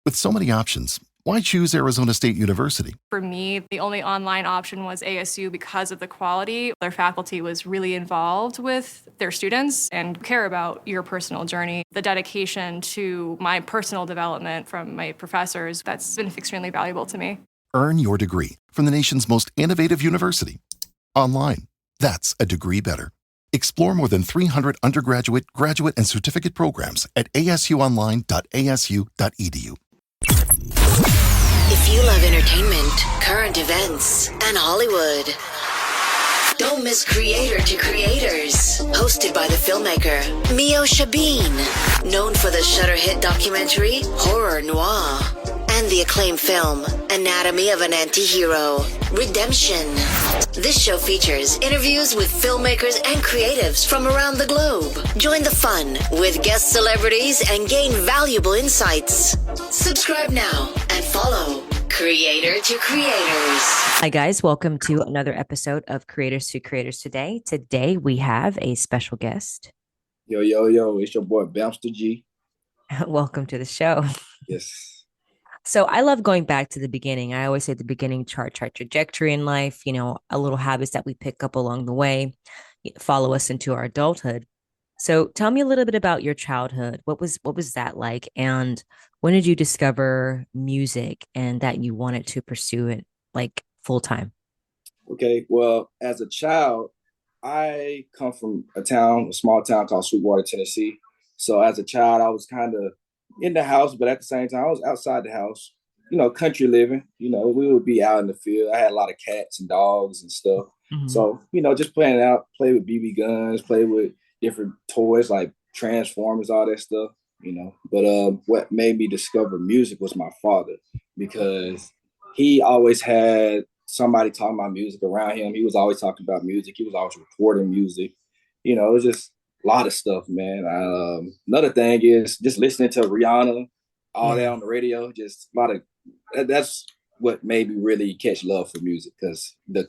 With so many options, why choose Arizona State University? For me, the only online option was ASU because of the quality. Their faculty was really involved with their students and care about your personal journey. The dedication to my personal development from my professors, that's been extremely valuable to me. Earn your degree from the nation's most innovative university. Online. That's a degree better. Explore more than 300 undergraduate, graduate, and certificate programs at asuonline.asu.edu. If you love entertainment, current events, and Hollywood, don't miss Creator to Creators, hosted by the filmmaker Meosha, known for the Shudder hit documentary Horror Noir and the acclaimed film Anatomy of an Anti-Hero, Redemption. This show features interviews with filmmakers and creatives from around the globe. Join the fun with guest celebrities and gain valuable insights. Subscribe now and follow Creator to Creators. Hi guys, welcome to another episode of Creators to Creators today. Today we have a special guest. Yo, it's your boy BamsterG. Welcome to the show. Yes. So I love going back to the beginning. I always say the beginning chart trajectory in life, a little habits that we pick up along the way, follow us into our adulthood. So tell me a little bit about your childhood. What was that like? And when did you discover music and that you wanted to pursue it like full time? Okay, well, as a child, I come from a small town called Sweetwater, Tennessee. So as a child, I was kind of in the house, but at the same time, I was outside the house, country living. We would be out in the field. I had a lot of cats and dogs and stuff. Mm-hmm. So, just playing out, play with BB guns, play with different toys like Transformers, all that stuff, But what made me discover music was my father, because he always had somebody talking about music around him. He was always talking about music. He was always recording music. It was just a lot of stuff, man. Another thing is just listening to Rihanna, all that on the radio. Just a lot of that's what made me really catch love for music, because the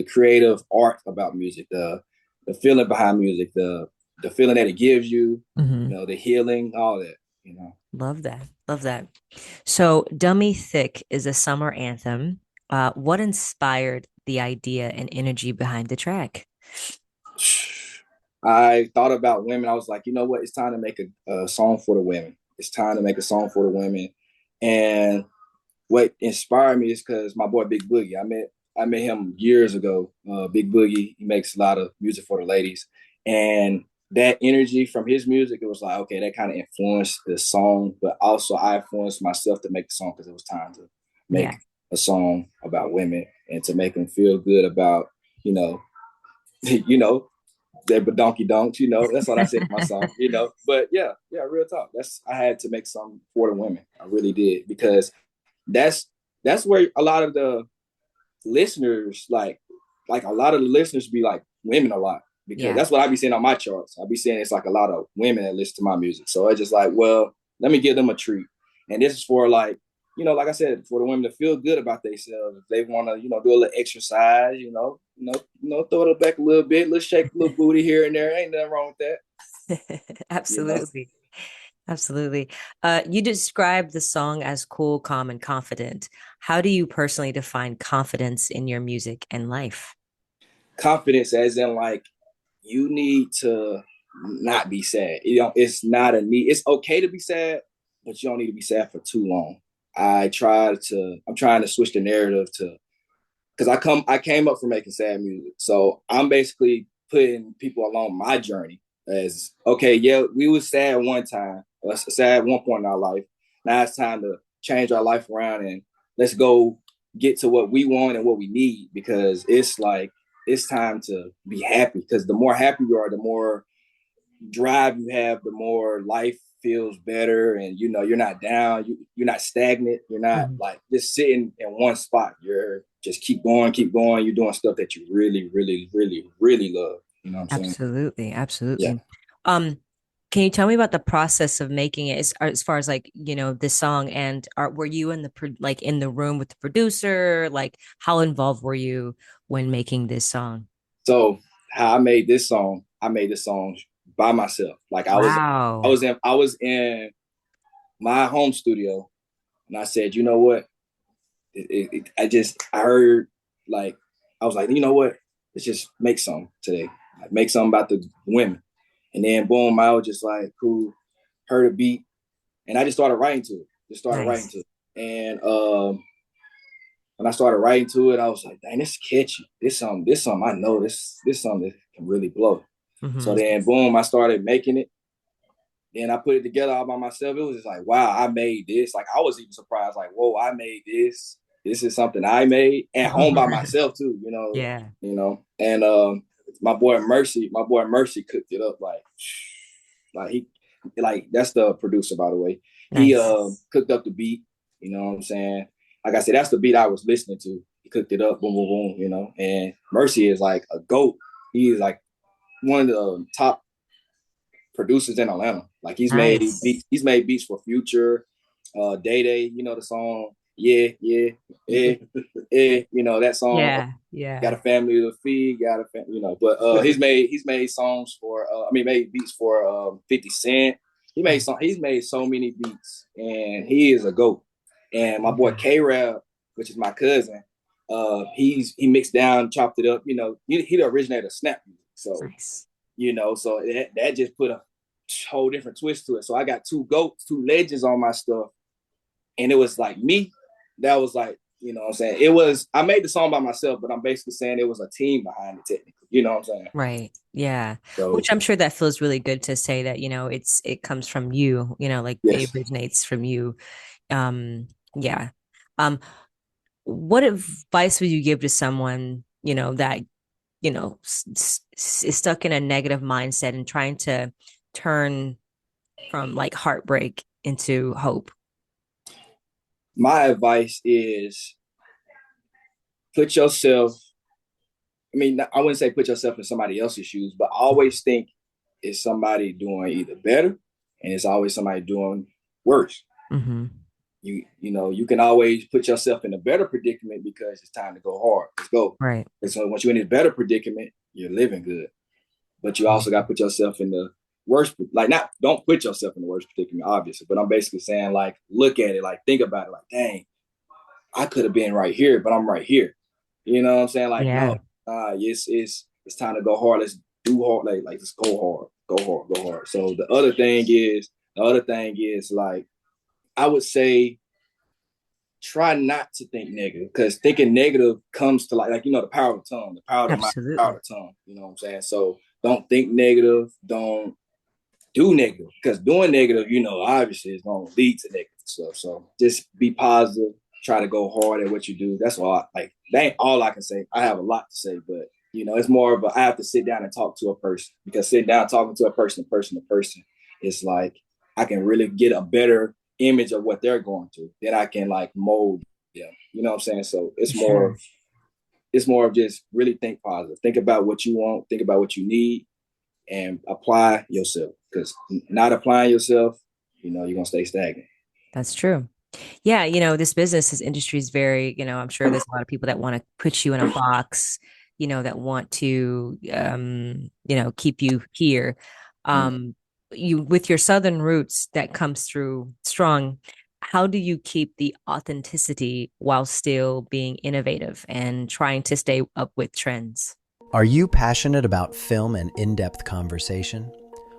creative art about music, the feeling behind music, the feeling that it gives you, the healing, all that. Love that. So, Dummy Thick is a summer anthem. What inspired the idea and energy behind the track? I thought about women. I was like, you know what? It's time to make a song for the women. It's time to make a song for the women. And what inspired me is because my boy Big Boogie, I met him years ago. Big Boogie, he makes a lot of music for the ladies. And that energy from his music, it was like, okay, that kind of influenced the song. But also I influenced myself to make the song, because it was time to make a song about women and to make them feel good about, that ba-donkey-donk, that's what I said to my song, But yeah, real talk. I had to make something for the women. I really did, because that's where a lot of the listeners, like a lot of the listeners be like women a lot, because that's what I be seeing on my charts. I be seeing it's like a lot of women that listen to my music. So it's just like, well, let me give them a treat. And this is for like I said, for the women to feel good about themselves. If they want to, do a little exercise, throw it back a little bit, let's shake a little booty here and there. Ain't nothing wrong with that. Absolutely. Absolutely. You described the song as cool, calm, and confident. How do you personally define confidence in your music and life? Confidence as in like, you need to not be sad. It's not a need. It's okay to be sad, but you don't need to be sad for too long. I'm trying to switch the narrative because I came up from making sad music. So I'm basically putting people along my journey as, okay, yeah, we was sad one time, sad at one point in our life. Now it's time to change our life around and let's go get to what we want and what we need, because it's time to be happy, because the more happy you are, the more drive you have, the more life feels better, and you're not down, you're not stagnant, you're not like just sitting in one spot. You're just keep going, you're doing stuff that you really, really, really, really love. You know what I'm saying? Absolutely. Yeah. Can you tell me about the process of making it, as far as like, this song, and were you in the room with the producer? Like, how involved were you when making this song? So how I made this song by myself. Like I was in my home studio And I said, you know what? I heard, like, I was like, you know what? Let's just make something today. Like, make something about the women. And then boom, I was just like, cool, heard a beat. And I just started writing to it. Nice. And when I started writing to it, I was like, dang, this is catchy. This something I know. This something that can really blow. So Mm-hmm. then boom, I started making it. And I put it together all by myself. It was just like, wow, I made this. Like, I was even surprised, like, whoa, I made this. This is something I made at home by myself too, Yeah. And my boy Mercy cooked it up like he like that's the producer, by the way. He Nice. cooked up the beat, you know what I'm saying? Like I said, that's the beat I was listening to. He cooked it up, boom, boom, boom, and Mercy is like a GOAT. He is like one of the top producers in Atlanta. Like Nice. he's made beats for Future, Day Day, the song, yeah, yeah, yeah, yeah, that song. Yeah. Yeah. Got a family to feed, But he's made songs for made beats for 50 Cent. He's made so many beats, and he is a GOAT. And my boy K-Rab, which is my cousin, he mixed down, chopped it up. He the originator of snap music. So Nice. so that just put a whole different twist to it. So I got two GOATs, two legends on my stuff. And it was like me, that was like, what I'm saying? I made the song by myself, but I'm basically saying it was a team behind it technically. You know what I'm saying? Right. Yeah. So Which I'm sure that feels really good to say that, it comes from you, like it yes. originates from you. Yeah. Um, what advice would you give to someone, that, is stuck in a negative mindset and trying to turn from like heartbreak into hope? My advice is put yourself, I wouldn't say put yourself in somebody else's shoes, but always think, is somebody doing either better, and it's always somebody doing worse. Mm-hmm. You can always put yourself in a better predicament because it's time to go hard. Let's go. Right. And so once you're in a better predicament, you're living good. But you also got to put yourself in the worst, like, not, don't put yourself in the worst predicament, obviously. But I'm basically saying, like, look at it, like, think about it, like, dang, I could have been right here, but I'm right here. You know what I'm saying? Like, Yeah. no, it's time to go hard. Let's do hard. Like let's go hard. So the other thing is like, I would say try not to think negative, because thinking negative comes to like the power of the tongue, the power of the mind, the power Absolutely. of the tongue. You know what I'm saying? So don't think negative, don't do negative, because doing negative, obviously is going to lead to negative stuff. So just be positive, try to go hard at what you do. That's all. That ain't all I can say. I have a lot to say, but it's more of I have to sit down and talk to a person, because sitting down talking to a person, it's like I can really get a better image of what they're going through. Then I can like mold them. You know what I'm saying? So Sure. it's more of just really think positive. Think about what you want. Think about what you need, and apply yourself. Because not applying yourself, you're gonna stay stagnant. That's true. Yeah, this this industry is very, I'm sure there's a lot of people that want to put you in a box, that want to keep you here. Um, you with your Southern roots that comes through strong. How do you keep the authenticity while still being innovative and trying to stay up with trends? Are you passionate about film and in-depth conversation?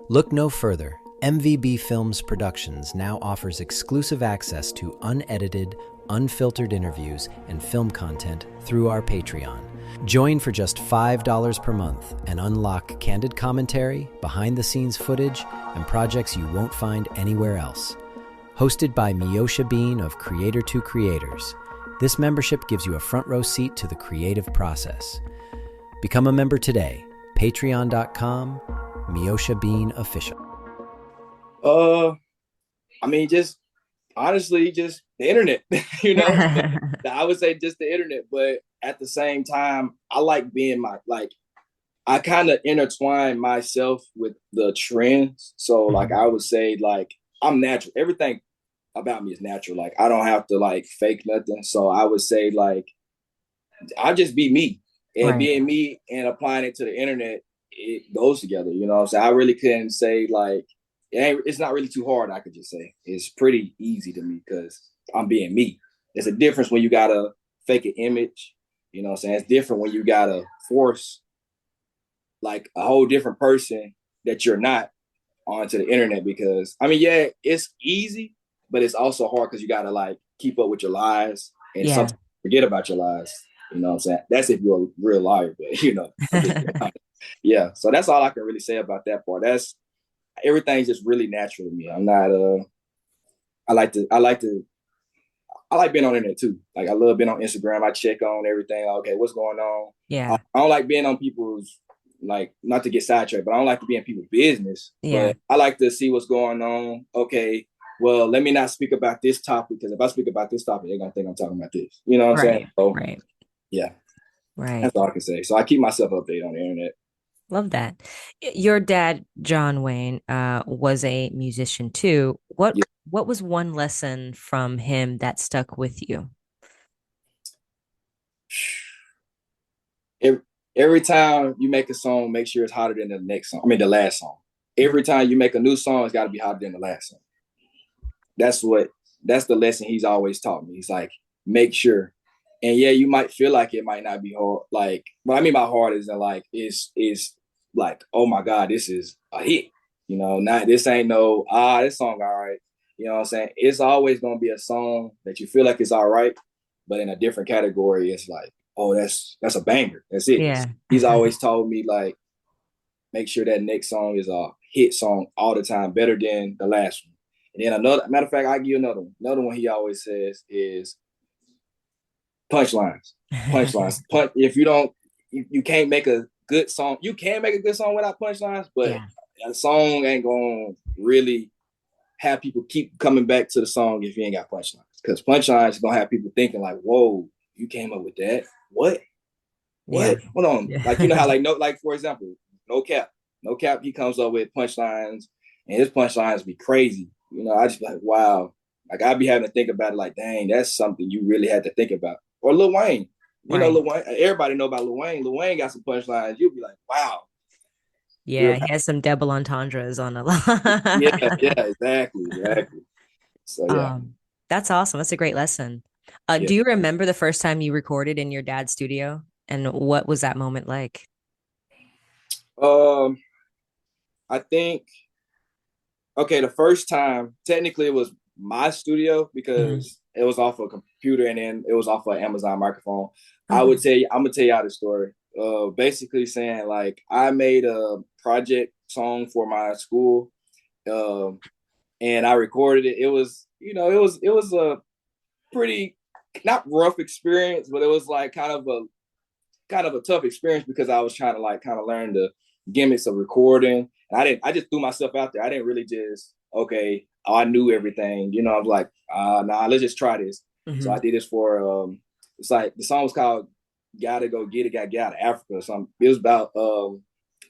Look no further. MVB Films Productions now offers exclusive access to unedited, unfiltered interviews and film content through our Patreon. Join for just $5 per month and unlock candid commentary, behind-the-scenes footage, and projects you won't find anywhere else. Hosted by Meosha Bean of Creator to Creators, this membership gives you a front row seat to the creative process. Become a member today. Patreon.com, Meosha Bean Official. Just honestly, just the internet. I would say just the internet, but at the same time, I like being I kind of intertwine myself with the trends. So like I would say, like, I'm natural. Everything about me is natural. Like I don't have to like fake nothing. So I would say like I'll just be me. And Right. being me and applying it to the internet, it goes together. You know what I'm saying? I really couldn't say like it's not really too hard. I could just say it's pretty easy to me, because I'm being me. There's a difference when you gotta fake an image. You know what I'm saying? It's different when you gotta force like a whole different person that you're not onto the internet, because I mean, yeah, it's easy, but it's also hard because you gotta like keep up with your lies and Yeah. sometimes forget about your lies. You know what I'm saying? That's if you're a real liar, but I'm just yeah. So that's all I can really say about that part. That's everything's just really natural to me. I'm not I like being on the internet too. Like I love being on Instagram. I check on everything. Okay, what's going on? Yeah. I don't like being on people's, like, not to get sidetracked, but I don't like to be in people's business. Yeah. But I like to see what's going on. Okay, well, let me not speak about this topic, because if I speak about this topic, they're gonna think I'm talking about this. You know what I'm saying? So Right. yeah, Right. that's all I can say. So I keep myself updated on the internet. Love that. Your dad, John Wayne, was a musician too. Yeah. What was one lesson from him that stuck with you? Every time you make a song, make sure it's hotter than the next song. I mean, the last song. Every time you make a new song, it's got to be hotter than the last song. That's the lesson he's always taught me. He's like, make sure. And yeah, you might feel like it might not be hard. Like, what I mean by hard is that like is like, oh my God, this is a hit. You know, not this ain't no this song all right. You know what I'm saying? It's always gonna be a song that you feel like it's all right, but in a different category, it's like, oh, that's a banger. That's it. Yeah. He's always told me like, make sure that next song is a hit song all the time, better than the last one. And then another matter of fact, I give you another one. Another one he always says is punchlines. Punchlines. If you don't, you can't make a good song. You can make a good song without punchlines, but Yeah. a song ain't gonna really have people keep coming back to the song if you ain't got punchlines. Because punchlines is gonna have people thinking like, "Whoa, you came up with that? What? Yeah. What? Hold on." Yeah. Like, you know how like, no, like for example, no cap, no cap. He comes up with punchlines, and his punchlines be crazy. You know, I just be like, wow. Like I'd be having to think about it. Like, dang, that's something you really had to think about. Or Lil Wayne. You know, Right. Lil Wayne. Everybody know about Lil Wayne. Lil Wayne got some punchlines. You'll be like, wow. Yeah, he has some double entendres on a Yeah, lot. yeah, exactly. So yeah, Um, that's awesome. That's a great lesson. yeah. Do you remember the first time you recorded in your dad's studio, and what was that moment like? Um, I think okay, the first time technically it was my studio Mhm. because it was off a computer and then it was off an Amazon microphone. I Oh, would tell you, I'm gonna tell y'all the story. Basically saying like I made a project song for my school, um, and I recorded it. It was, it was a pretty not rough experience, but it was like kind of a tough experience because I was trying to like kind of learn the gimmicks of recording. And I just threw myself out there. I didn't really just, okay, I knew everything. You know, I was like, nah, let's just try this. So mhm. I did this for, it's like, the song was called Gotta Go Get It, Got Get Out of Africa or something. It was about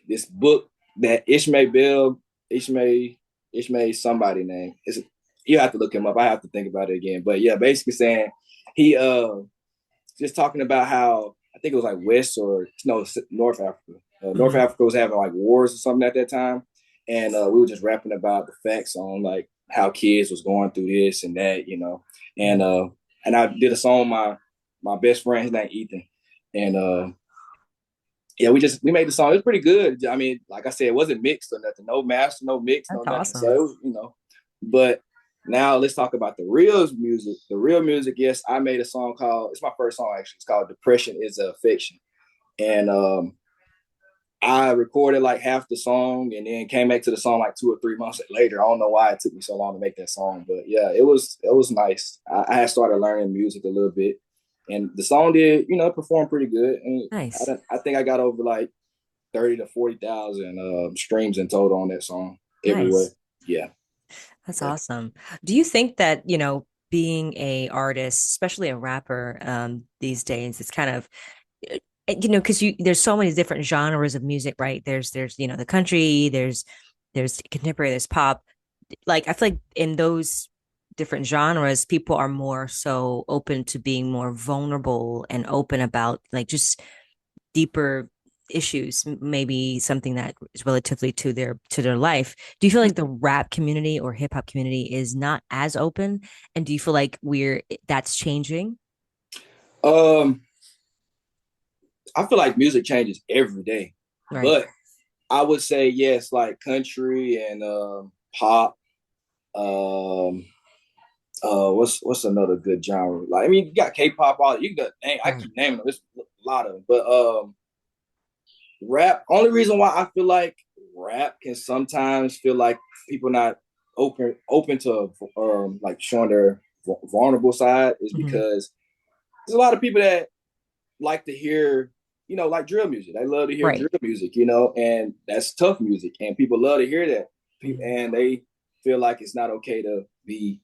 this book that Ishmael somebody name. You have to look him up. I have to think about it again. But yeah, basically saying he just talking about how I think it was like West or no North Africa. North Mhm. Africa was having like wars or something at that time, and we were just rapping about the facts on like how kids was going through this and that, and and I did a song with my best friend, his name Ethan, and yeah, we made the song. It was pretty good. I mean, like I said, it wasn't mixed or nothing, no master, no mix, no That's nothing. So awesome. it was, but now let's talk about the real music. The real music, yes, I made a song called, it's my first song actually. It's called Depression is a Fiction. And I recorded like half the song and then came back to the song like 2 or 3 months later. I don't know why it took me so long to make that song, but yeah, it was nice. I had started learning music a little bit, and the song did, perform pretty good. And Nice. I think I got over like 30 to 40,000 streams in total on that song everywhere. Nice. Yeah. That's Yeah. awesome. Do you think that, being a artist, especially a rapper, these days, it's kind of, because there's so many different genres of music, right? There's the country, there's contemporary, there's pop. Like I feel like in those different genres, people are more so open to being more vulnerable and open about like just deeper issues, maybe something that is relatively to their life. Do you feel like the rap community or hip hop community is not as open? And do you feel like that's changing? Um, I feel like music changes every day, Right. but I would say yes, like country and pop. Um, what's another good genre? Like, I mean, you got K-pop, all you got. I Right. keep naming them. There's a lot of them, but rap. Only reason why I feel like rap can sometimes feel like people not open to like showing their vulnerable side is Mhm. because there's a lot of people that like to hear, like drill music. They love to hear Right. drill music, and that's tough music, and people love to hear that, and they feel like it's not okay to be,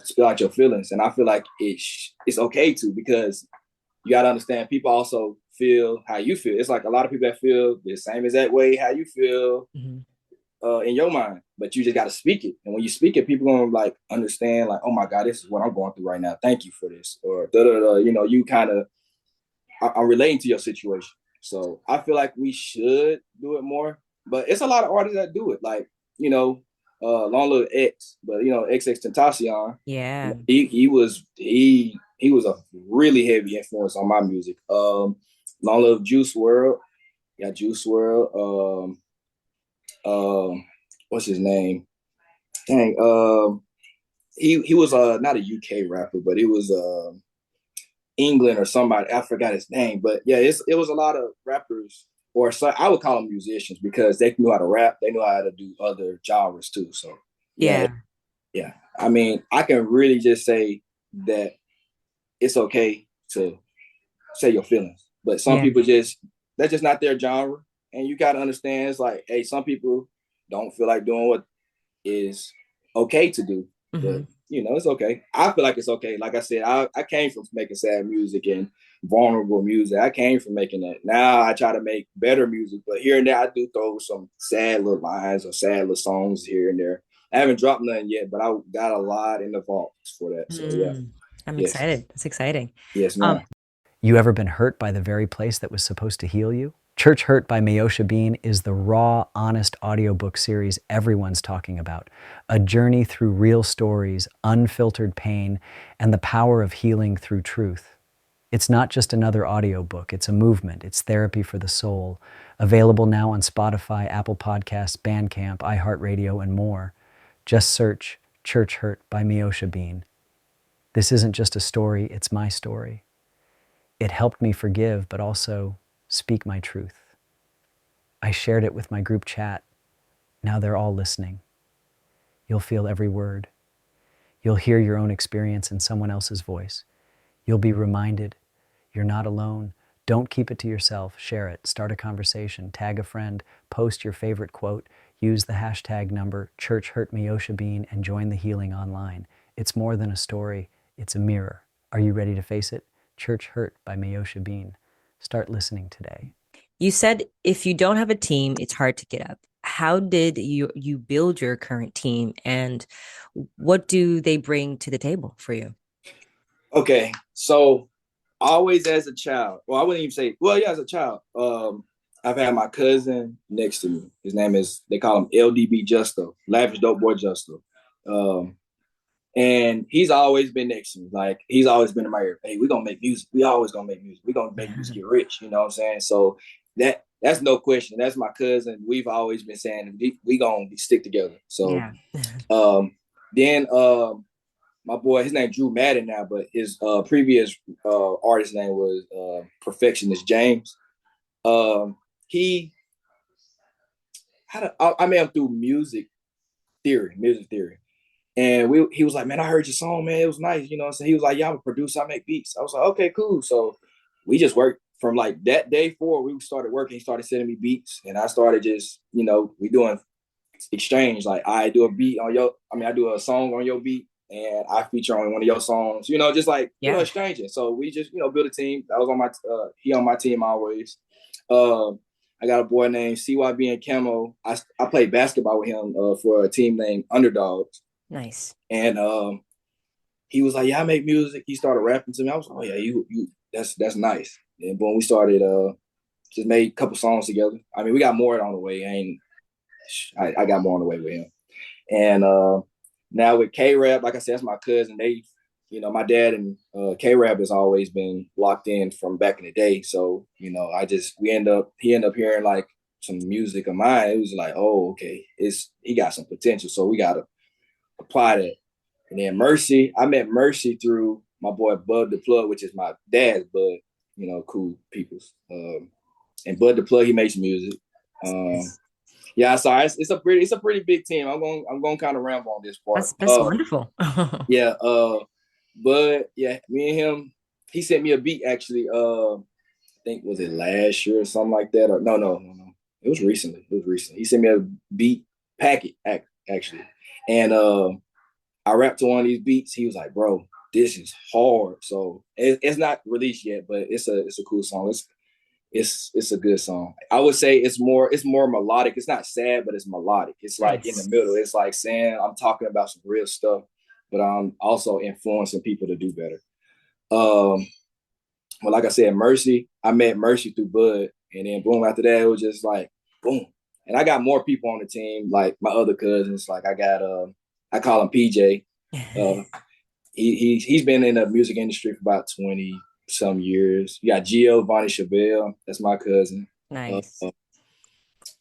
spill out your feelings. And I feel like it's okay to, because you got to understand people also feel how you feel. It's like a lot of people that feel the same exact way how you feel Mhm. in your mind, but you just got to speak it. And when you speak it, people gonna like understand, like, oh my God, this is what I'm going through right now. Thank you for this, or da da da. You kind of, I'm relating to your situation. So I feel like we should do it more, but it's a lot of artists that do it. Like, Long Live X, but XX Tentacion, Yeah. he was a really heavy influence on my music. Long Live Juice World, yeah, Juice World. What's his name? Dang, he was not a UK rapper, but it was England or somebody. I forgot his name, but yeah, it was a lot of rappers, or so I would call them musicians, because they knew how to rap. They knew how to do other genres too. So yeah, Yeah. yeah. I mean, I can really just say that it's okay to say your feelings, but some Yeah. people that's just not their genre, and you got to understand. It's like, hey, some people don't feel like doing what is okay to do, but Mhm. it's okay. I feel like it's okay. Like I said, I came from making sad music and vulnerable music. I came from making that. Now I try to make better music, but here and there I do throw some sad little lines or sad little songs here and there. I haven't dropped nothing yet, but I got a lot in the vault for that. So yeah, I'm yes, excited. That's exciting. yes, Um, ma'am. You ever been hurt by the very place that was supposed to heal you? Church Hurt by Meosha is the raw, honest audiobook series everyone's talking about. A journey through real stories, unfiltered pain, and the power of healing through truth. It's not just another audiobook, it's a movement, it's therapy for the soul. Available now on Spotify, Apple Podcasts, Bandcamp, iHeartRadio, and more. Just search Church Hurt by Meosha. This isn't just a story, it's my story. It helped me forgive, but also speak my truth. I shared it with my group chat. Now they're all listening. You'll feel every word. You'll hear your own experience in someone else's voice. You'll be reminded you're not alone. Don't keep it to yourself. Share it. Start a conversation. Tag a friend. Post your favorite quote. Use the hashtag number ChurchHurtMeosha and join the healing online. It's more than a story. It's a mirror. Are you ready to face it? Church Hurt by Meosha. Start listening today. you said if you don't have a team, it's hard to get up. How did you build your current team, and what do they bring to the table for you? Okay, so always as a child, well, I wouldn't even say, well, yeah, as a child, I've had my cousin next to me. His name is, they call him LDB Justo, Lavish Dope Boy Justo. And he's always been next to me. Like, he's always been in my ear. Hey, we're gonna make music. We always gonna make music. We're gonna make music get rich. You know what I'm saying? So that's no question. That's my cousin. We've always been saying we gonna stick together. So Yeah. then my boy, his name Drew Madden now, but his previous artist name was Perfectionist James. He I met him through music theory. And he was like, man, I heard your song, man. It was nice. You know what I'm saying? He was like, yeah, I'm a producer. I make beats. I was like, okay, cool. So we just worked from like that day forward. We started working. He started sending me beats. And I started just, we doing exchange. Like, I do I do a song on your beat and I feature on one of your songs, just like, Yeah. exchanging. So we just, built a team. I was on he on my team always. I got a boy named CYB and Camo. I played basketball with him for a team named Underdogs. Nice. And he was like, yeah, I make music. He started rapping to me. I was like, oh yeah, you that's nice. And when we started just made a couple songs together. I mean, we got more on the way. I got more on the way with him. And now with K-Rab, like I said, that's my cousin. They, you know, my dad and K-Rab has always been locked in from back in the day. So, you know, he ended up hearing like some music of mine. It was like, oh, okay, he got some potential. So we got to apply that. And then Mercy, I met Mercy through my boy Bud the Plug, which is my dad's bud, you know, cool peoples. And Bud the Plug, he makes music. Yeah, so it's a pretty big team. I'm going kind of ramble on this part. That's wonderful. Yeah, Bud, yeah, me and him, he sent me a beat actually. I think was it last year or something like that, or no. It was recently. He sent me a beat packet actually, and I rapped to one of these beats. He was like, "Bro, this is hard." So it's not released yet, but it's a cool song. It's a good song. I would say it's more melodic. It's not sad, but it's melodic. It's like in the middle. It's like saying I'm talking about some real stuff, but I'm also influencing people to do better. Well, like I said, Mercy, I met Mercy through Bud, and then boom, after that, it was just like boom. And I got more people on the team, like my other cousins. Like I got I call him PJ. He's been in the music industry for about 20 some years. You got Giovanni Chabelle, that's my cousin. Nice.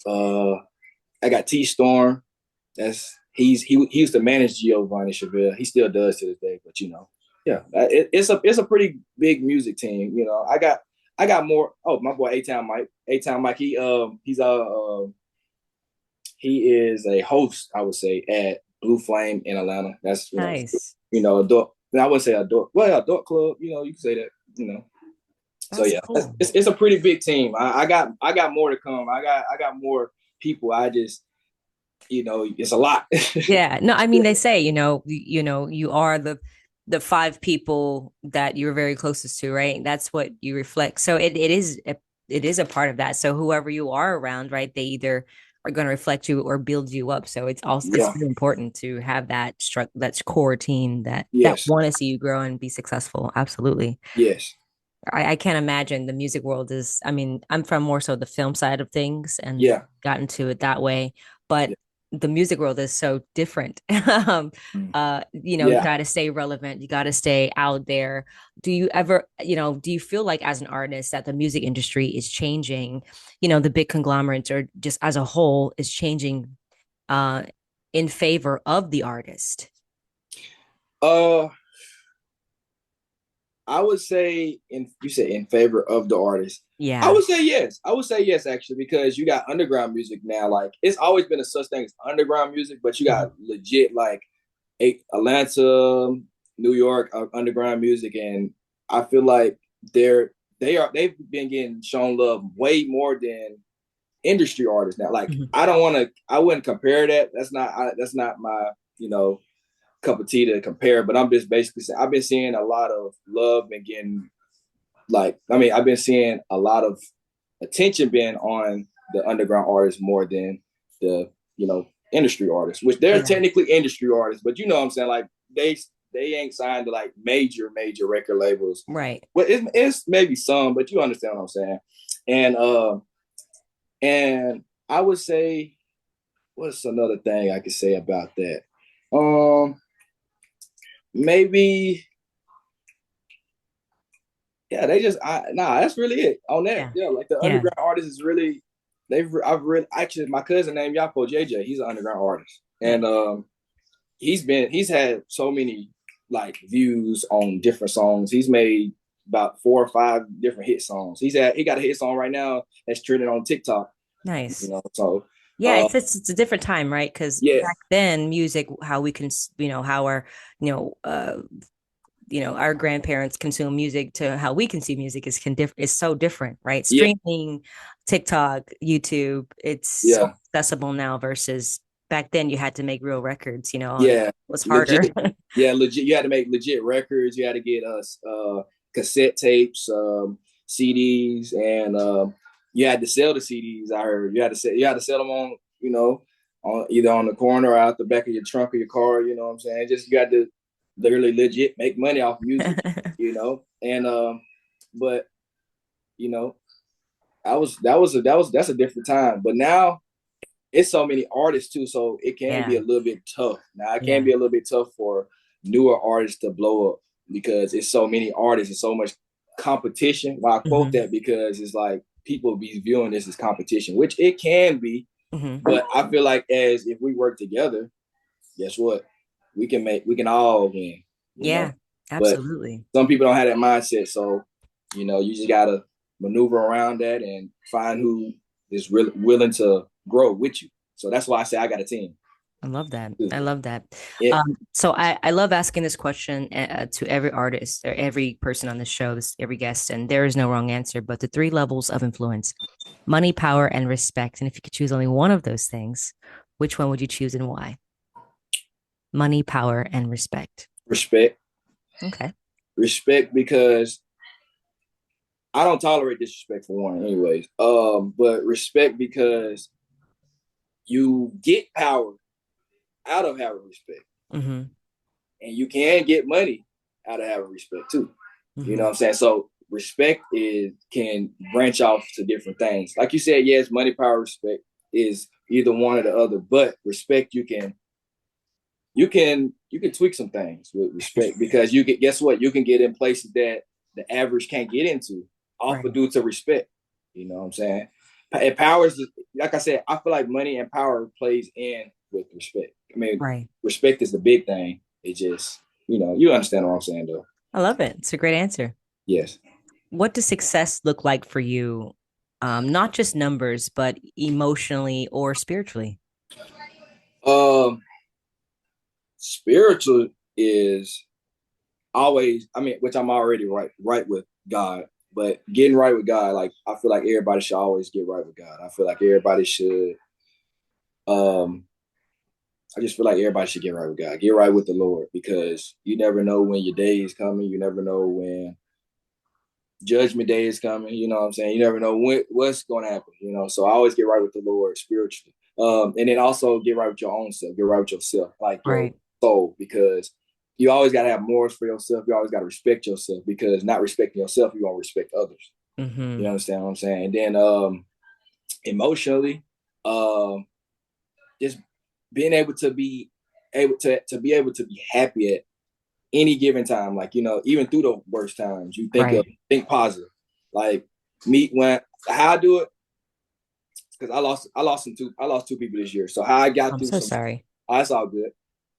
I got T Storm. He used to manage Giovanni Chabelle. He still does to this day, but you know, yeah, it's a pretty big music team. You know, I got more. Oh, my boy A-Town Mike. He is a host, I would say, at Blue Flame in Atlanta. That's nice. You know, adult. I wouldn't say adult. Well, adult club. You know, you can say that. You know. That's so yeah, cool. it's a pretty big team. I got more to come. I got more people. I just, you know, it's a lot. Yeah. No, I mean, they say, you know, you are the five people that you're very closest to, right? That's what you reflect. So it is a part of that. So whoever you are around, right, they either are going to reflect you or build you up. So it's also it's really important to have that that's core team that want to see you grow and be successful. Absolutely. Yes. I can't imagine the music world is. I mean, I'm from more so the film side of things and got into it that way, but the music world is so different. You know, you got to stay relevant. You got to stay out there. Do you ever, do you feel like as an artist that the music industry is changing, the big conglomerates or just as a whole is changing in favor of the artist? I would say you said in favor of the artist. Yeah. I would say yes. Actually, because you got underground music now. Like it's always been a such thing as underground music, but you got legit like Atlanta, New York underground music, and I feel like they've been getting shown love way more than industry artists now. Like I wouldn't compare that. That's not my cup of tea to compare, but I'm just basically saying I've been seeing a lot of love and getting I've been seeing a lot of attention being on the underground artists more than the industry artists, which they're technically industry artists, but you know what I'm saying, like they ain't signed to like major record labels, right? Well, it's maybe some, but you understand what I'm saying. And I would say, what's another thing I could say about that? Maybe, they just, that's really it on that. Yeah, like the underground artist is really, actually, my cousin named Yapo JJ, he's an underground artist. And he's had so many like views on different songs. He's made about 4 or 5 different hit songs. He got a hit song right now that's trending on TikTok. Nice. So yeah, it's a different time, right? Because back then, music, how we can, how our, our grandparents consume music to how we consume music is so different, right? Streaming, TikTok, YouTube, it's so accessible now versus back then you had to make real records, it was harder. Legit. You had to make legit records. You had to get us cassette tapes, CDs, and you had to sell the CDs. I heard you had to sell them on, on either on the corner or out the back of your trunk of your car. You know what I'm saying? Just you got to literally legit make money off music, And but That's a different time. But now it's so many artists too, so it can be a little bit tough. Now it can be a little bit tough for newer artists to blow up because it's so many artists and so much competition. Well, I quote that because it's like people be viewing this as competition, which it can be. But I feel like as if we work together, guess what? We can all win. You know? Absolutely. But some people don't have that mindset. So, you just gotta maneuver around that and find who is really willing to grow with you. So that's why I say I got a team. I love that. I love that. Yeah. So I love asking this question to every artist or every person on the show, every guest, and there is no wrong answer, but the 3 levels of influence: money, power, and respect. And if you could choose only one of those things, which one would you choose and why? Money, power, and respect. Respect. Okay. Respect, because I don't tolerate disrespect for one anyways. But respect because you get power out of having respect. And you can get money out of having respect too. You know what I'm saying? So respect can branch off to different things. Like you said, yes, money, power, respect is either one or the other, but respect you can tweak some things with respect, because guess what? You can get in places that the average can't get into off of due to respect. You know what I'm saying? And power is, like I said, I feel like money and power plays in with respect. I mean, respect is the big thing. It just, you understand what I'm saying though. I love it. It's a great answer. Yes. What does success look like for you? Not just numbers, but emotionally or spiritually? Spiritual is always, which I'm already right with God, but getting right with God, like I feel like everybody should always get right with God. I feel like everybody should, I just feel like everybody should get right with God, get right with the Lord, because you never know when your day is coming. You never know when judgment day is coming. You know what I'm saying? You never know what's going to happen, so I always get right with the Lord spiritually. And then also get right with your own self, get right with yourself, like your soul, because you always got to have morals for yourself. You always got to respect yourself, because not respecting yourself, you won't respect others. You understand what I'm saying? And then emotionally, just being able to be happy at any given time, like, even through the worst times, you think positive. Like me, how I do it, because I lost 2 people this year. So how I got through. I'm so sorry. It's all good.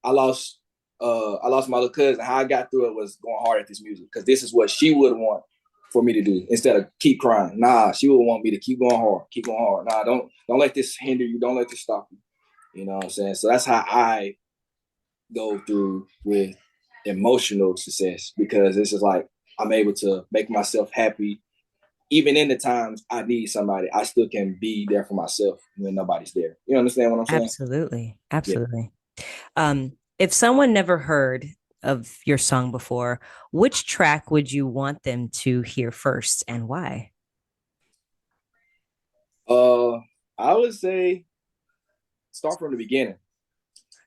I lost my little cousin. How I got through it was going hard at this music, because this is what she would want for me to do instead of keep crying. Nah, she would want me to keep going hard. Nah, don't let this hinder you. Don't let this stop you. You know what I'm saying? So that's how I go through with emotional success, because it's just like I'm able to make myself happy. Even in the times I need somebody, I still can be there for myself when nobody's there. You understand what I'm saying? Absolutely. Absolutely. Yeah. If someone never heard of your song before, which track would you want them to hear first and why? I would say start from the beginning.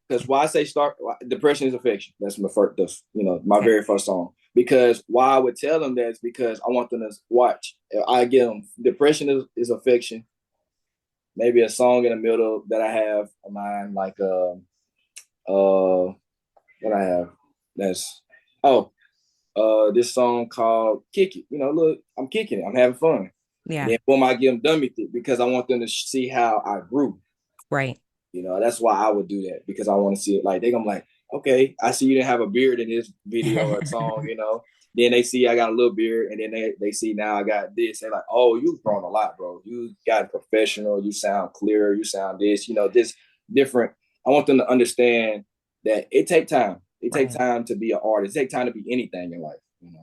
Because why I say start, Depression is Affection. That's my first, my very first song. Because why I would tell them that is because I want them to watch. I give them Depression is Affection. Maybe a song in the middle that I have of mine, like what I have. That's this song called Kick It. Look, I'm kicking it. I'm having fun. Yeah. And then boom, I give them Dumb It, because I want them to see how I grew. Right. That's why I would do that, because I want to see it. Like, they're going to be like, okay, I see you didn't have a beard in this video or song, Then they see I got a little beard, and then they see now I got this. They're like, oh, you've grown a lot, bro. You got professional. You sound clearer. You sound this, this different. I want them to understand that it takes time. It takes time to be an artist. It takes time to be anything in life.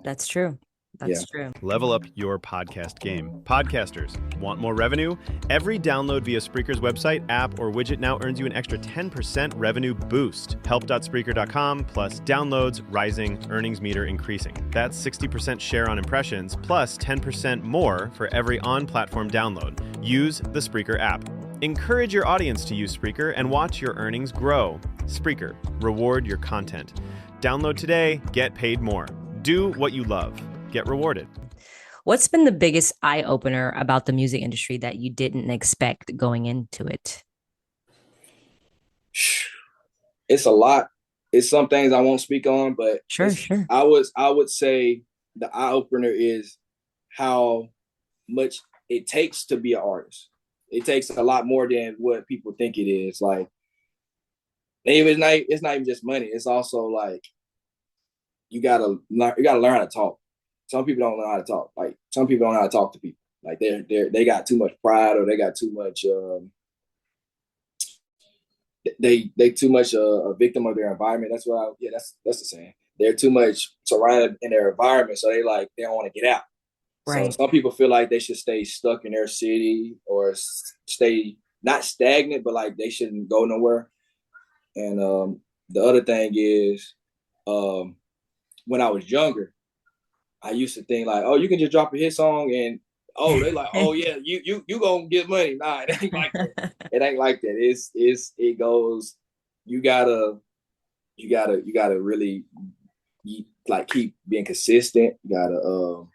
That's true. That's true. Level up your podcast game. Podcasters, want more revenue? Every download via Spreaker's website, app, or widget now earns you an extra 10% revenue boost. Help.Spreaker.com plus downloads rising, earnings meter increasing. That's 60% share on impressions plus 10% more for every on-platform download. Use the Spreaker app. Encourage your audience to use Spreaker and watch your earnings grow. Spreaker, reward your content. Download today, get paid more. Do what you love. Get rewarded. What's been the biggest eye opener about the music industry that you didn't expect going into it? It's a lot. It's some things I won't speak on, but Sure, sure. I would say the eye opener is how much it takes to be an artist. It takes a lot more than what people think it is. Like, it's not even just money. It's also like you gotta learn how to talk. Some people don't know how to talk. Like, some people don't know how to talk to people. Like, they got too much pride, or they got too much. They too much a victim of their environment. That's the saying. They're too much surrounded in their environment, so they don't want to get out. So Right. some people feel like they should stay stuck in their city, or stay not stagnant, but like they shouldn't go nowhere. And the other thing is, when I was younger, I used to think like, oh, you can just drop a hit song and they like, oh yeah, you gonna get money. Nah, it ain't like that. It ain't like that. It goes, you gotta really like keep being consistent. You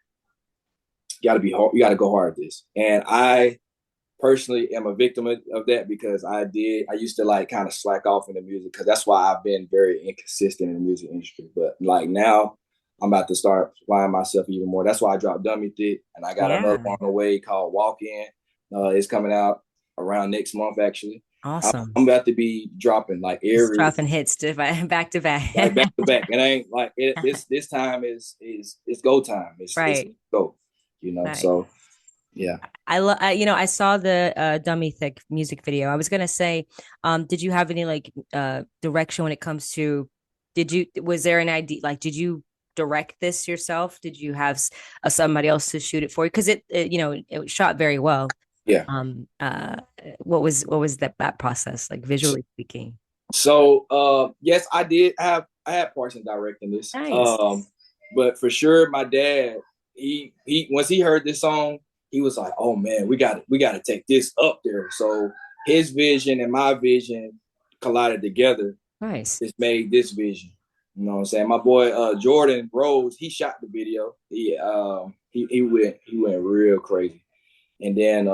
gotta be hard. You gotta go hard at this. And I personally am a victim of that, because I used to like kind of slack off in the music, because that's why I've been very inconsistent in the music industry. But like now, I'm about to start flying myself even more. That's why I dropped Dummy Thick, and I got another one on the way called Walk In. It's coming out around next month, actually. Awesome. I'm about to be dropping like Just every dropping hits back to back. like back to back. It ain't like this time is it's go time. It's go. Nice. So yeah. I saw the Dummy Thick music video. I was gonna say, did you have any like direction when it comes to, was there an idea, like, did you direct this yourself? Did you have somebody else to shoot it for you? Because it shot very well. Yeah. What was that process like, visually speaking? So yes, I had parts in directing this. Nice. But for sure, my dad, he once he heard this song, he was like, oh man, we got to take this up there. So his vision and my vision collided together. Nice. It's made this vision. You know what I'm saying? My boy Jordan Rose, he shot the video. He went real crazy. And then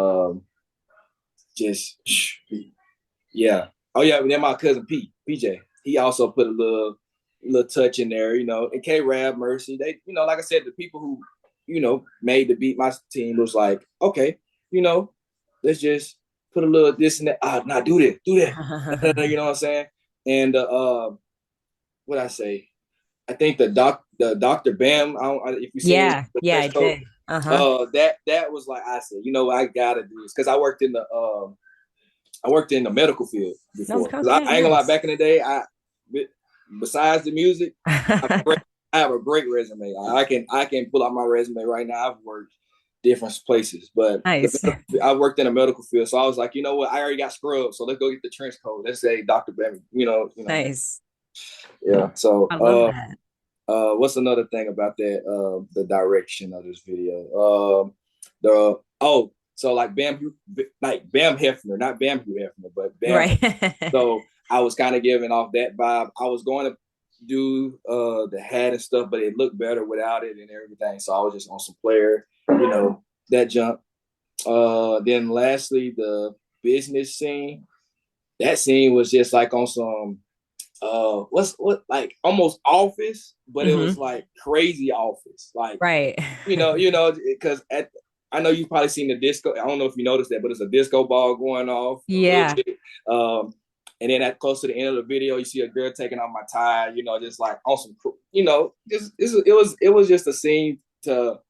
yeah. Oh yeah, and then my cousin PJ, he also put a little touch in there, and K-Rab, Mercy. They, like I said, the people who, made the beat, my team was like, okay, let's just put a little this and that. Nah, do that. You know what I'm saying? And what I say, I think the Dr. Bam, if you see I did. That was like, I said, I gotta do this, because I worked in the medical field before. Okay, I ain't gonna lie, back in the day, besides the music, I have a great resume. I can pull out my resume right now. I've worked different places, but nice. I worked in the medical field, so I was like, you know what, I already got scrubbed, so let's go get the trench coat. Let's say Dr. Bam, Nice. Yeah. So I love that. What's another thing about that? The direction of this video. So like Bam Hefner, not Bam Hugh Hefner, but Bam. Right. So I was kind of giving off that vibe. I was going to do the hat and stuff, but it looked better without it and everything. So I was just on some player, that jump. Then lastly, the business scene. That scene was just like on some like almost Office, but it was like crazy Office, like, right. Because I know you've probably seen the disco. I don't know if you noticed that, but it's a disco ball going off. Yeah. And then at close to the end of the video, you see a girl taking off my tie, just like on some, it was just a scene to,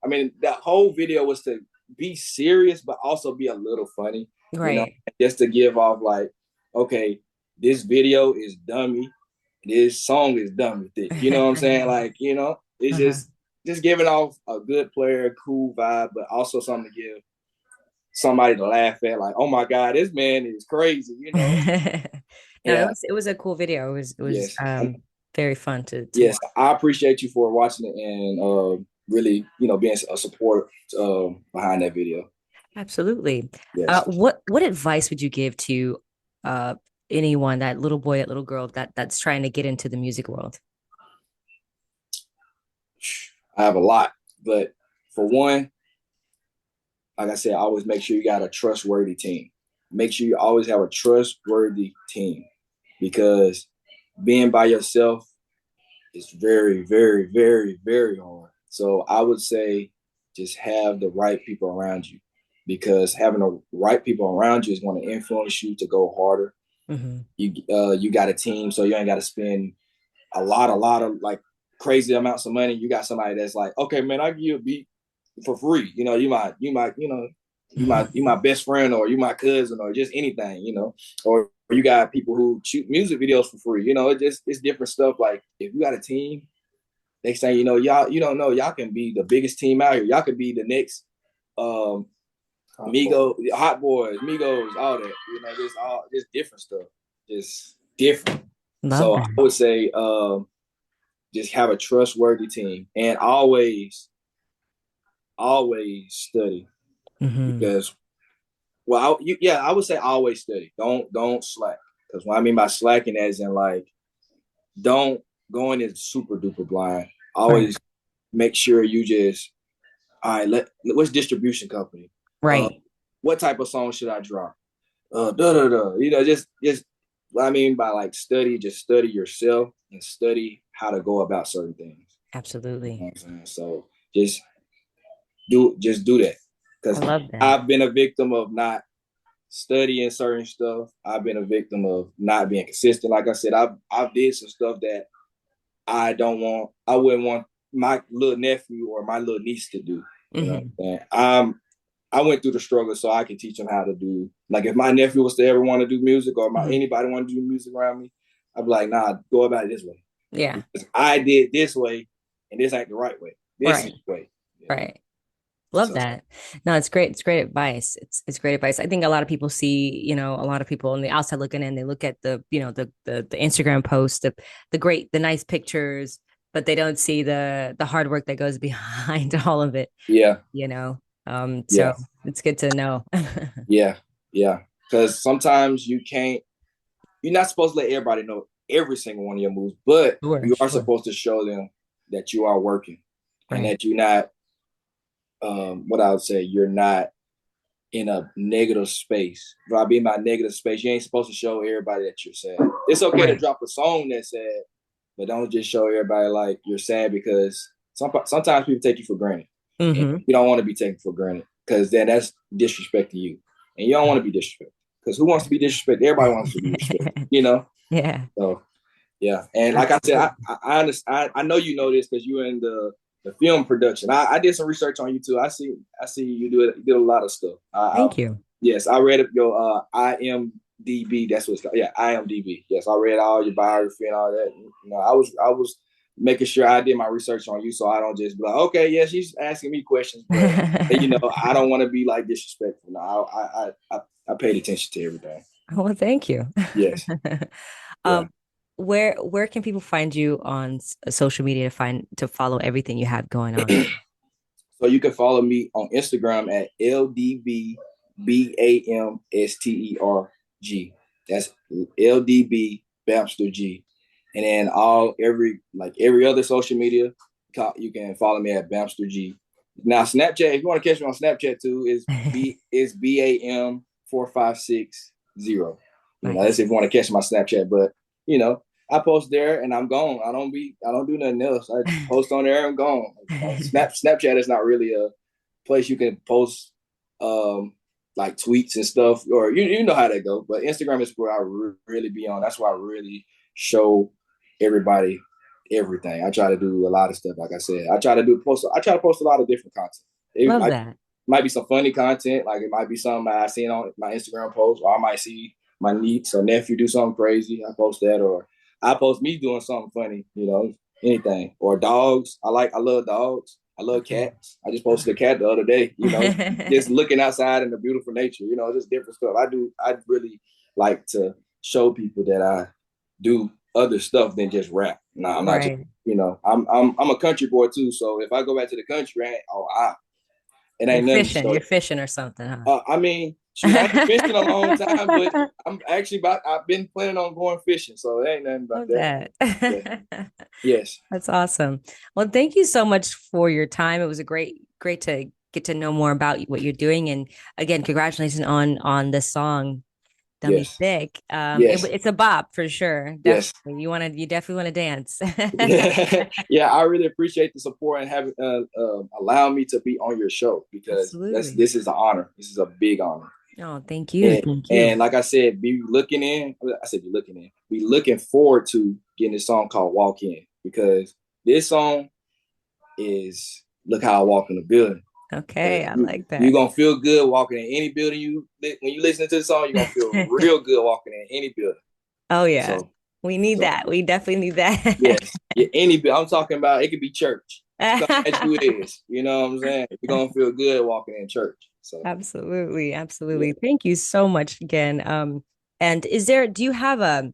that whole video was to be serious, but also be a little funny, right? Just to give off like, okay, this video is dummy, this song is dummy thick. You know what I'm saying? Like, it's just giving off a good player, cool vibe, but also something to give somebody to laugh at. Like, oh my God, this man is crazy. Yeah. It was a cool video. It was very fun to yes, watch. I appreciate you for watching it and really, being a support behind that video. Absolutely. Yes. What advice would you give to anyone, that little boy, that little girl that's trying to get into the music world? I have a lot, but for one, like I said, always make sure you got a trustworthy team. Make sure you always have a trustworthy team, because being by yourself is very, very, very, very hard. So I would say just have the right people around you, because having the right people around you is going to influence you to go harder. Mm-hmm. You got a team, so you ain't got to spend a lot of like crazy amounts of money. You got somebody that's like, okay, man, I give you a beat for free. You know, you my best friend, or you my cousin, or just anything, you know. Or you got people who shoot music videos for free. You know, it's different stuff. Like if you got a team, next thing you know, you don't know, y'all can be the biggest team out here. Y'all could be the next Migo, Hot Boys, Migos, all that. You know, just different stuff. Just different. Love So that. I would say just have a trustworthy team, and always study. Mm-hmm. Because I would say always study. Don't slack. Because what I mean by slacking, as in like, don't go in as super duper blind. Always make sure you just, all right, what's distribution company? Right. What type of song should I drop? You know, just what I mean by like study, just study yourself and study how to go about certain things. Absolutely. You know what I'm saying? So just do that. Because I've been a victim of not studying certain stuff. I've been a victim of not being consistent. Like I said, I've did some stuff that I wouldn't want my little nephew or my little niece to do. You know what I'm saying? I went through the struggle so I can teach them how to do. Like if my nephew was to ever want to do music, or anybody want to do music around me, I'd be like, nah, go about it this way. Yeah. Because I did this way, and this ain't the right way. This is the way. You know? Right. Love that. No, it's great. It's great advice. It's great advice. I think a lot of people see, you know, a lot of people on the outside looking in, they look at the, you know, the Instagram post, the nice pictures, but they don't see the hard work that goes behind all of it. Yeah. You know. So it's good to know. Yeah. Because sometimes you're not supposed to let everybody know every single one of your moves, but you are supposed to show them that you are working and that you're not, what I would say, you're not in a negative space. By being by negative space, you ain't supposed to show everybody that you're sad. It's okay to drop a song that's sad, but don't just show everybody like you're sad, because sometimes people take you for granted. You don't want to be taken for granted, because then that's disrespecting you, and you don't want to be disrespected, because who wants to be disrespected? Everybody wants to be respected, you know? Yeah. So, yeah. And like I said, I understand. I know you know this because you're in the film production. I did some research on you too. I see you did a lot of stuff. Thank you. Yes, I read your IMDb. That's what it's called. Yeah, IMDb. Yes, I read all your biography and all that. You know, I was making sure I did my research on you, so I don't just be like, okay, yeah, she's asking me questions, but and, you know, I don't want to be like disrespectful. No, I paid attention to everything. Well, thank you. Yes. Where can people find you on social media to follow everything you have going on? So you can follow me on Instagram at LDBBAMSTERG. That's LDB BamsterG. And then every other social media, you can follow me at BamsterG. Now Snapchat, if you want to catch me on Snapchat too, is BAM4560. You know, that's if you want to catch my Snapchat. But you know, I post there and I'm gone. I don't do nothing else. I post on there and I'm gone. Snapchat is not really a place you can post like tweets and stuff, or you know how that go. But Instagram is where I really be on. That's where I really show everybody everything. I try to do a lot of stuff. Like I said, I try to post a lot of different content. Love that. Might be some funny content, like it might be something I seen on my Instagram post, or I might see my niece or nephew do something crazy. I post that, or I post me doing something funny, you know, anything. Or dogs. I love dogs. I love cats. I just posted a cat the other day, you know, just looking outside in the beautiful nature, you know, just different stuff. I really like to show people that I do other stuff than just rap. No, I'm not just, you know, I'm a country boy too. So if I go back to the country, it ain't nothing. Fishing. You're fishing or something, huh? I mean, I've been fishing a long time, but I've been planning on going fishing, so it ain't nothing about that. Yeah. Yes. That's awesome. Well, thank you so much for your time. It was great to get to know more about what you're doing. And again, congratulations on the song. Dummy Yes. Thick. Yes. It's a bop for sure. Yes. Definitely. You definitely want to dance. Yeah, I really appreciate the support and having allowing me to be on your show, because Absolutely. this is an honor. This is a big honor. Oh, thank you. And, Thank you. and like I said, be looking in. I said be looking in. Be looking forward to getting this song called Walk In, because this song is look how I walk in the building. Okay, I You, like that. you're gonna feel good walking in any building. When you listen to the song, you're gonna feel real good walking in any building. Oh yeah. So We need that. We definitely need that. yes, yeah, any I'm talking about. It could be church. That's who it is. You know what I'm saying? You're gonna feel good walking in church. So Absolutely, absolutely. yeah. Thank you so much again. And do you have a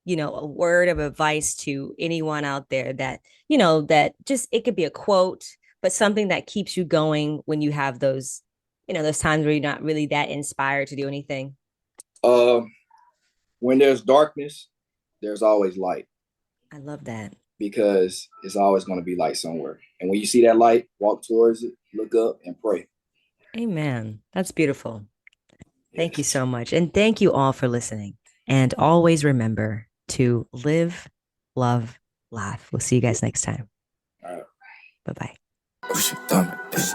word of advice to anyone out there that, that just it could be a quote, but something that keeps you going when you have those, those times where you're not really that inspired to do anything? When there's darkness, there's always light, I love that. because it's always going to be light somewhere. And when you see that light, walk towards it, look up, and pray. Amen. That's beautiful. Thank you Yes. so much. And thank you all for listening. And always remember to live, love, laugh. We'll see you guys next time. All right. Bye-bye. Push it, thumb it,